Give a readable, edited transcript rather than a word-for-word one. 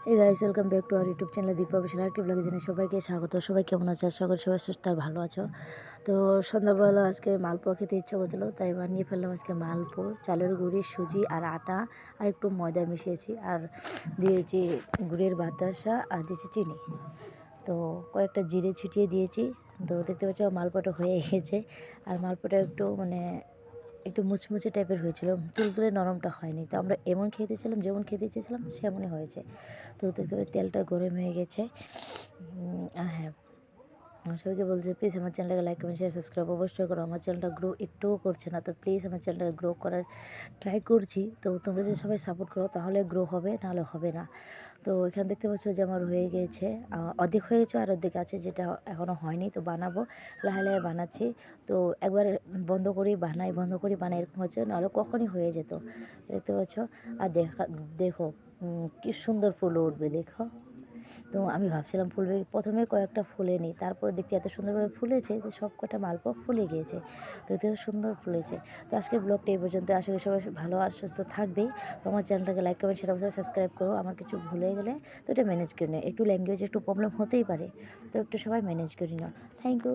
Hey guys, welcome back to our YouTube channel Deepa official আরকি ব্লগে জানাই সবাইকে স্বাগত। সবাই কেমন আছে? আশা করি সবাই সুস্থ আর ভালো আছো। তো সন্ধ্যাবেলা আজকে মালপোয়া খেতে ইচ্ছে করছিলো, তাই বানিয়ে ফেললাম আজকে মালপো। চালের গুঁড়ি, সুজি আর আটা আর একটু ময়দা মিশিয়েছি, আর দিয়েছি গুড়ের বাতাসা আর দিয়েছি চিনি। তো কয়েকটা জিরে ছিটিয়ে দিয়েছি। তো দেখতে পাচ্ছ মালপোয়াটা হয়ে গেছে। আর মালপোয়াটা একটু মুচমুচে টাইপের হয়েছিল, তুলতুলে নরমটা হয়নি। তো আমরা এমন খেতেছিলাম, যেমন খেতে চেয়েছিলাম সেমনই হয়েছে। তো দেখতে পাচ্ছি তেলটা গরম হয়ে গেছে। আর হ্যাঁ, আমার সবাইকে বলছে প্লিজ আমার চ্যানেলটাকে লাইক কমেন্ট শেয়ার সাবস্ক্রাইব অবশ্যই করো। আমার চ্যানেলটা গ্রো একটুও করছে না, তো প্লিজ আমার চ্যানেলটাকে গ্রো করার ট্রাই করছি। তো তোমরা যদি সবাই সাপোর্ট করো তাহলে গ্রো হবে, নাহলে হবে না। তো এখানে দেখতে পাচ্ছ যে আমার হয়ে গিয়েছে, অর্ধেক হয়ে গেছে আর অর্ধেক আছে, যেটা এখনও হয়নি। তো বানাবো, লাহে লাহে বানাচ্ছি। তো একবার বন্ধ করি বানাই এরকম হচ্ছে, নাহলে কখনই হয়ে যেত। দেখতে পাচ্ছ। আর দেখো কি সুন্দর ফুল উঠবে দেখো। তো আমি ভাবছিলাম ফুলবে, প্রথমে কয়েকটা ফুলেনি, তারপর দেখতে এত সুন্দরভাবে ফুলেছে যে সব কটা মালপোয়া ফুলে গিয়েছে। তো এত সুন্দর ফুলেছে। তো আজকের ব্লগটা এই পর্যন্ত। আশা করি সবাই ভালো আর সুস্থ থাকবেই। তো আমার চ্যানেলটাকে লাইক কমেন্ট শেয়ার অবশ্যই সাবস্ক্রাইব করো। আমার কিছু ভুলে গেলে তো এটা ম্যানেজ করে নিও, একটু ল্যাঙ্গুয়েজ একটু প্রবলেম হতেই পারে, তো একটু সবাই ম্যানেজ করে নিও। Thank you.